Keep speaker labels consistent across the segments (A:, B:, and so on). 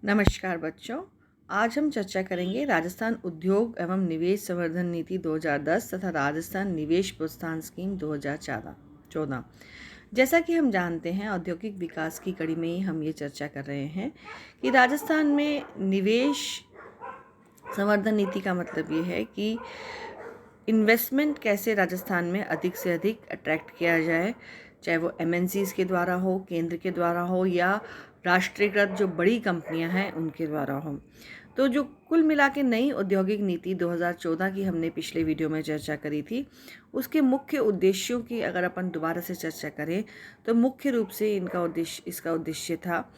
A: नमस्कार बच्चों, आज हम चर्चा करेंगे राजस्थान उद्योग एवं निवेश संवर्धन नीति 2010 तथा राजस्थान निवेश प्रोत्साहन स्कीम 2014। जैसा कि हम जानते हैं, औद्योगिक विकास की कड़ी में ही हम ये चर्चा कर रहे हैं कि राजस्थान में निवेश संवर्धन नीति का मतलब ये है कि इन्वेस्टमेंट कैसे राजस्थान में अधिक से अधिक अट्रैक्ट किया जाए, चाहे वो एमएनसीज के द्वारा हो, केंद्र के द्वारा हो या राष्ट्रीयकृत जो बड़ी कंपनियां हैं उनके द्वारा हो। तो जो कुल मिला के नई औद्योगिक नीति 2014 की हमने पिछले वीडियो में चर्चा करी थी, उसके मुख्य उद्देश्यों की अगर अपन दोबारा से चर्चा करें तो मुख्य रूप से इसका उद्देश्य था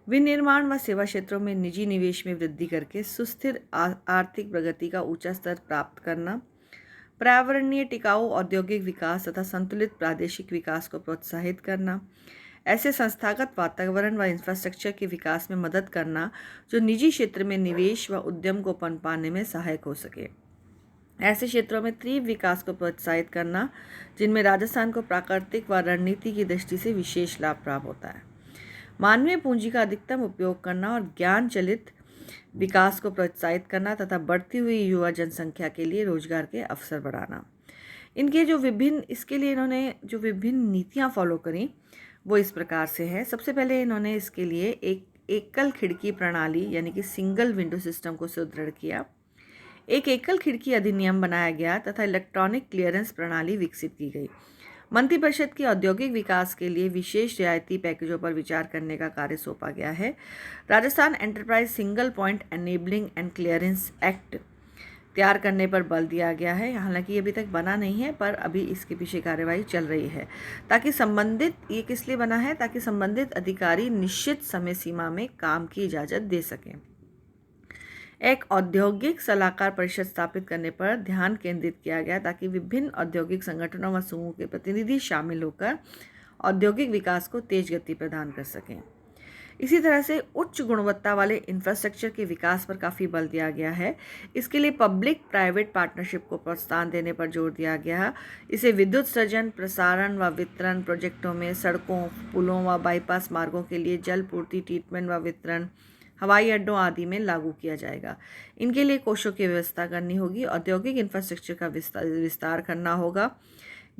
A: विनिर्माण व सेवा क्षेत्रों में निजी निवेश में वृद्धि करके सुस्थिर आर्थिक प्रगति का ऊंचा स्तर प्राप्त करना, पर्यावरणीय टिकाऊ औद्योगिक विकास तथा संतुलित प्रादेशिक विकास को प्रोत्साहित करना, ऐसे संस्थागत वातावरण व इंफ्रास्ट्रक्चर के विकास में मदद करना जो निजी क्षेत्र में निवेश व उद्यम को पनपाने में सहायक हो सके, ऐसे क्षेत्रों में तीव्र विकास को प्रोत्साहित करना जिनमें राजस्थान को प्राकृतिक व रणनीति की दृष्टि से विशेष लाभ प्राप्त होता है, मानवीय पूंजी का अधिकतम उपयोग करना और ज्ञान चलित विकास को प्रोत्साहित करना तथा बढ़ती हुई युवा जनसंख्या के लिए रोजगार के अवसर बढ़ाना। इसके लिए इन्होंने जो विभिन्न नीतियां फॉलो करी वो इस प्रकार से है। सबसे पहले इन्होंने इसके लिए एक एकल खिड़की प्रणाली यानी कि सिंगल विंडो सिस्टम को सुदृढ़ किया, एक एकल खिड़की अधिनियम बनाया गया तथा इलेक्ट्रॉनिक क्लियरेंस प्रणाली विकसित की गई। मंत्रिपरिषद की औद्योगिक विकास के लिए विशेष रियायती पैकेजों पर विचार करने का कार्य सौंपा गया है। Rajasthan enterprise single point enabling and clearance act तैयार करने पर बल दिया गया है। हालांकि ये अभी तक बना नहीं है, पर अभी इसके पीछे कार्यवाही चल रही है ये किस लिए बना है, ताकि संबंधित अधिकारी निश्चित समय सीमा में काम की इजाज़त दे सकें। एक औद्योगिक सलाहकार परिषद स्थापित करने पर ध्यान केंद्रित किया गया ताकि विभिन्न औद्योगिक संगठनों व समूहों के प्रतिनिधि शामिल होकर औद्योगिक विकास को तेज गति प्रदान कर सकें। इसी तरह से उच्च गुणवत्ता वाले इंफ्रास्ट्रक्चर के विकास पर काफ़ी बल दिया गया है। इसके लिए पब्लिक प्राइवेट पार्टनरशिप को प्रोत्साहन देने पर जोर दिया गया है। इसे विद्युत सृजन, प्रसारण व वितरण प्रोजेक्टों में सड़कों, पुलों व बाईपास मार्गों के लिए जल पूर्ति, ट्रीटमेंट व वितरण, हवाई अड्डों आदि में लागू किया जाएगा। इनके लिए कोषों की व्यवस्था करनी होगी। औद्योगिक इंफ्रास्ट्रक्चर का विस्तार करना होगा।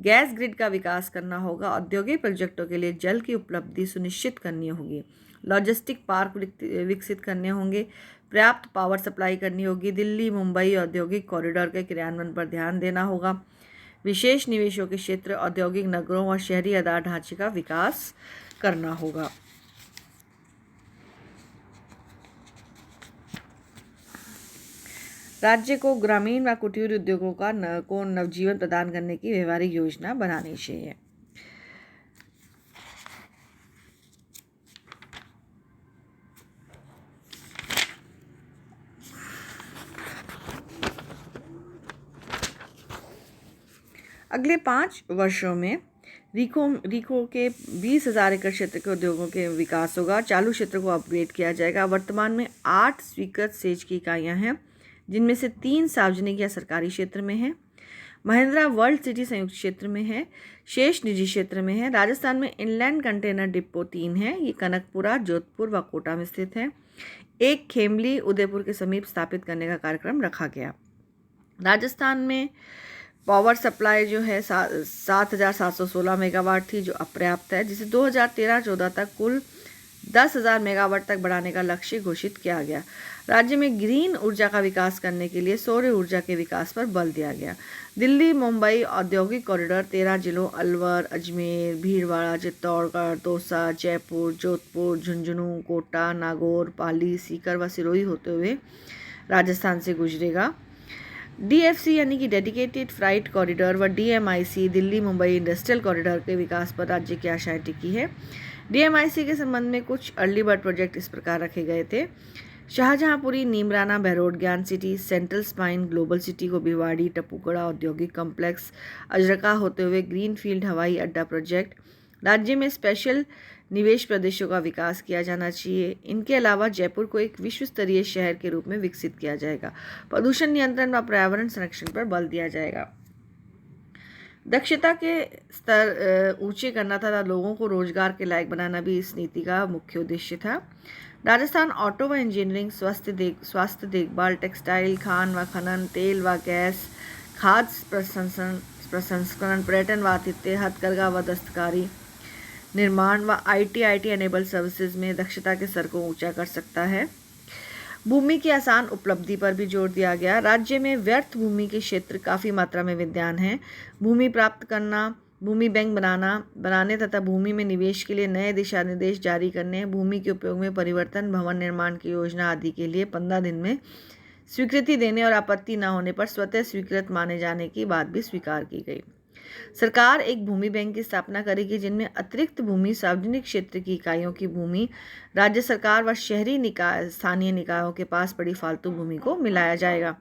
A: गैस ग्रिड का विकास करना होगा। औद्योगिक प्रोजेक्टों के लिए जल की उपलब्धि सुनिश्चित करनी होगी। लॉजिस्टिक पार्क विकसित करने होंगे। पर्याप्त पावर सप्लाई करनी होगी। दिल्ली मुंबई औद्योगिक कॉरिडोर के क्रियान्वयन पर ध्यान देना होगा। विशेष निवेशों के क्षेत्र, औद्योगिक नगरों और शहरी आधार ढांचे का विकास करना होगा। राज्य को ग्रामीण व कुटीर उद्योगों को नवजीवन प्रदान करने की व्यवहारिक योजना बनानी चाहिए। अगले 5 वर्षों में रीको के 20,000 एकड़ क्षेत्र के उद्योगों के विकास होगा। चालू क्षेत्र को अपग्रेड किया जाएगा। वर्तमान में 8 स्वीकृत सेज की इकाइयाँ हैं, जिनमें से 3 सार्वजनिक या सरकारी क्षेत्र में हैं। महिंद्रा वर्ल्ड सिटी संयुक्त क्षेत्र में है, शेष निजी क्षेत्र में है। राजस्थान में इनलैंड कंटेनर डिपो 3 हैं। ये कनकपुरा, जोधपुर व कोटा में स्थित है। एक खेमली उदयपुर के समीप स्थापित करने का कार्यक्रम रखा गया। राजस्थान में पावर सप्लाई जो है 7,716 मेगावाट थी, जो अपर्याप्त है, जिसे 2013-14 तक कुल 10,000 मेगावाट तक बढ़ाने का लक्ष्य घोषित किया गया। राज्य में ग्रीन ऊर्जा का विकास करने के लिए सौर ऊर्जा के विकास पर बल दिया गया। दिल्ली मुंबई औद्योगिक कॉरिडोर 13 जिलों अलवर, अजमेर, भीलवाड़ा, चित्तौड़गढ़, दौसा, जयपुर, जोधपुर, झुंझुनू, कोटा, नागौर, पाली, सीकर व सिरोही होते हुए राजस्थान से गुजरेगा। डीएफसी यानी कि डेडिकेटेड फ्राइट कॉरिडोर व DMIC Delhi Mumbai industrial corridor के विकास पर राज्य की आशाएं टिकी है। डीएमआईसी के संबंध में कुछ अर्ली बर्ड प्रोजेक्ट इस प्रकार रखे गए थे: शाहजहांपुरी, नीमराना, बहरोड ज्ञान city, central spine global city को भिवाड़ी, टपुकड़ा औद्योगिक कॉम्प्लेक्स, अजरका होते हुए ग्रीनफील्ड हवाई अड्डा प्रोजेक्ट। राज्य में स्पेशल निवेश प्रदेशों का विकास किया जाना चाहिए। इनके अलावा जयपुर को एक विश्व स्तरीय शहर के रूप में विकसित किया जाएगा। प्रदूषण नियंत्रण व पर्यावरण संरक्षण पर बल दिया जाएगा। दक्षता के स्तर ऊंचे करना तथा लोगों को रोजगार के लायक बनाना भी इस नीति का मुख्य उद्देश्य था। राजस्थान ऑटो व इंजीनियरिंग, स्वास्थ्य देखभाल, टेक्सटाइल, खान व खनन, तेल व गैस, खाद्य प्रसंस्करण, पर्यटन व आतिथ्य, हथकरघा व दस्तकारी, निर्माण व IT एनेबल सर्विसेज में दक्षता के स्तर को ऊंचा कर सकता है। भूमि की आसान उपलब्धि पर भी जोर दिया गया। राज्य में व्यर्थ भूमि के क्षेत्र काफ़ी मात्रा में विद्यमान हैं। भूमि प्राप्त करना, भूमि बैंक बनाने तथा भूमि में निवेश के लिए नए दिशा निर्देश जारी करने, भूमि के उपयोग में परिवर्तन, भवन निर्माण की योजना आदि के लिए 15 दिन में स्वीकृति देने और आपत्ति न होने पर स्वतः स्वीकृत माने जाने की बात भी स्वीकार की गई। सरकार एक भूमि बैंक की स्थापना करेगी जिनमें अतिरिक्त भूमि, सार्वजनिक क्षेत्र की इकाइयों की भूमि, राज्य सरकार व शहरी निकाय, स्थानीय निकायों के पास पड़ी फालतू भूमि को मिलाया जाएगा।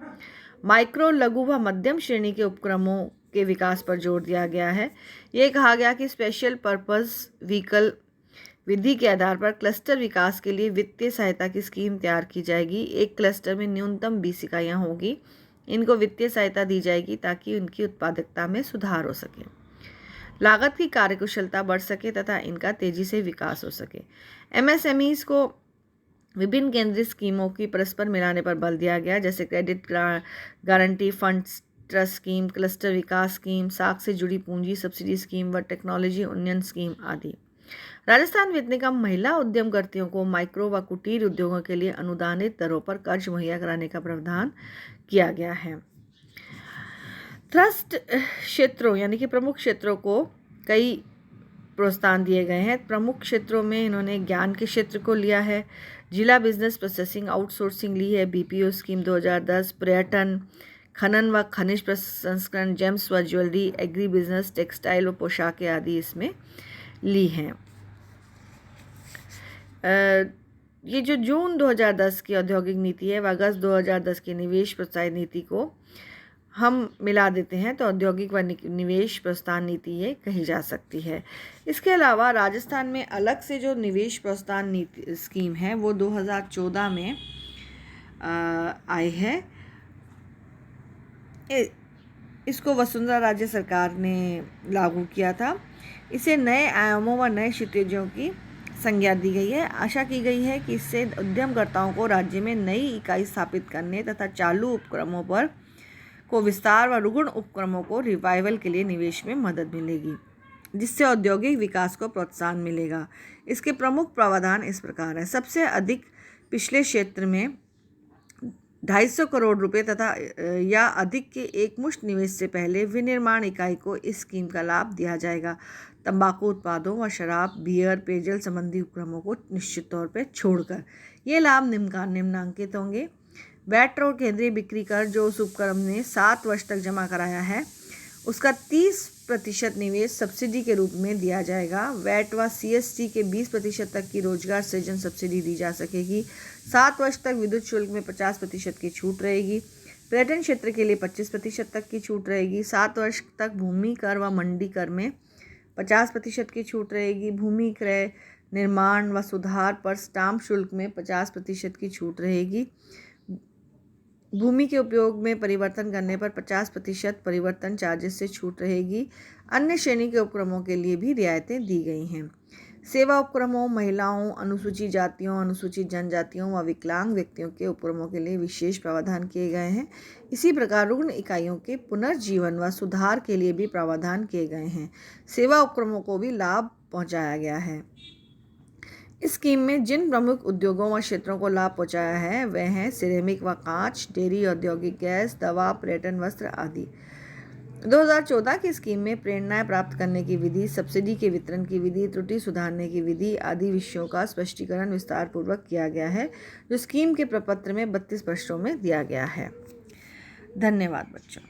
A: माइक्रो, लघु व मध्यम श्रेणी के उपक्रमों के विकास पर जोर दिया गया है। ये कहा गया कि स्पेशल पर्पस व्हीकल विधि के आधार पर क्लस्टर विकास के लिए वित्तीय सहायता की स्कीम तैयार की जाएगी। एक क्लस्टर में न्यूनतम 20 इकाइयाँ होगी। इनको वित्तीय सहायता दी जाएगी ताकि उनकी उत्पादकता में सुधार हो सके, लागत की कार्यकुशलता बढ़ सके तथा इनका तेजी से विकास हो सके। MSMEs को विभिन्न केंद्रीय स्कीमों की परस्पर मिलाने पर बल दिया गया, जैसे credit guarantee fund trust scheme, cluster विकास स्कीम, साख से जुड़ी पूंजी सब्सिडी स्कीम व टेक्नोलॉजी उन्नयन स्कीम आदि। राजस्थान वित्त निगम महिला उद्यमकर्तियों को माइक्रो व कुटीर उद्योगों के लिए अनुदानित दरों पर कर्ज मुहैया कराने का प्रावधान किया गया है। थ्रस्ट क्षेत्रों यानी कि प्रमुख क्षेत्रों को कई प्रोत्साहन दिए गए हैं। प्रमुख क्षेत्रों में इन्होंने ज्ञान के क्षेत्र को लिया है, जिला बिजनेस प्रोसेसिंग आउटसोर्सिंग ली है, BPO स्कीम 2010, पर्यटन, खनन व खनिज प्रसंस्करण, जेम्स व ज्वेलरी, एग्री बिजनेस, टेक्सटाइल व पोशाकें आदि इसमें ली हैं। ये जो जून 2010 की औद्योगिक नीति है वह अगस्त 2010 की निवेश प्रोत्साहन नीति को हम मिला देते हैं तो औद्योगिक व निवेश प्रोत्साहन नीति ये कही जा सकती है। इसके अलावा राजस्थान में अलग से जो निवेश प्रोत्साहन नीति स्कीम है वो 2014 में आई है। इसको वसुंधरा राज्य सरकार ने लागू किया था। इसे नए आयामों व नए क्षितिजों की संज्ञा दी गई है। आशा की गई है कि इससे उद्यमकर्ताओं को राज्य में नई इकाई स्थापित करने तथा चालू उपक्रमों पर को विस्तार व रुग्ण उपक्रमों को रिवाइवल के लिए निवेश में मदद मिलेगी, जिससे औद्योगिक विकास को प्रोत्साहन मिलेगा। इसके प्रमुख प्रावधान इस प्रकार है। सबसे अधिक पिछले क्षेत्र में 250 करोड़ रुपए तथा या अधिक के एकमुश्त निवेश से पहले विनिर्माण इकाई को इस स्कीम का लाभ दिया जाएगा। तंबाकू उत्पादों व शराब, बियर, पेयजल संबंधी उपक्रमों को निश्चित तौर पर छोड़कर ये लाभ निम्नांकित होंगे। वैट और केंद्रीय बिक्री कर जो उस उपक्रम ने 7 वर्ष तक जमा कराया है उसका 30% निवेश सब्सिडी के रूप में दिया जाएगा। वैट व CST के 20% तक की रोजगार सृजन सब्सिडी दी जा सकेगी। 7 वर्ष तक विद्युत शुल्क में 50% की छूट रहेगी। पर्यटन क्षेत्र के लिए 25% तक की छूट रहेगी। 7 वर्ष तक भूमि कर व मंडी कर में 50% की छूट रहेगी। भूमि क्रय, निर्माण व सुधार पर स्टाम्प शुल्क में 50% की छूट रहेगी। भूमि के उपयोग में परिवर्तन करने पर 50% परिवर्तन चार्जेस से छूट रहेगी। अन्य श्रेणी के उपक्रमों के लिए भी रियायतें दी गई हैं। सेवा उपक्रमों, महिलाओं, अनुसूचित जातियों, अनुसूचित जनजातियों व विकलांग व्यक्तियों के उपक्रमों के लिए विशेष प्रावधान किए गए हैं। इसी प्रकार रुग्ण इकाइयों के पुनर्जीवन व सुधार के लिए भी प्रावधान किए गए हैं। सेवा उपक्रमों को भी लाभ पहुंचाया गया है। इस स्कीम में जिन प्रमुख उद्योगों व क्षेत्रों को लाभ पहुंचाया है वह हैं सिरेमिक व कांच, डेयरी, औद्योगिक गैस, दवा, पर्यटन, वस्त्र आदि। 2014 की स्कीम में प्रेरणाएं प्राप्त करने की विधि, सब्सिडी के वितरण की विधि, त्रुटि सुधारने की विधि आदि विषयों का स्पष्टीकरण विस्तार पूर्वक किया गया है, जो स्कीम के प्रपत्र में 32 पृष्ठों में दिया गया है। धन्यवाद बच्चों।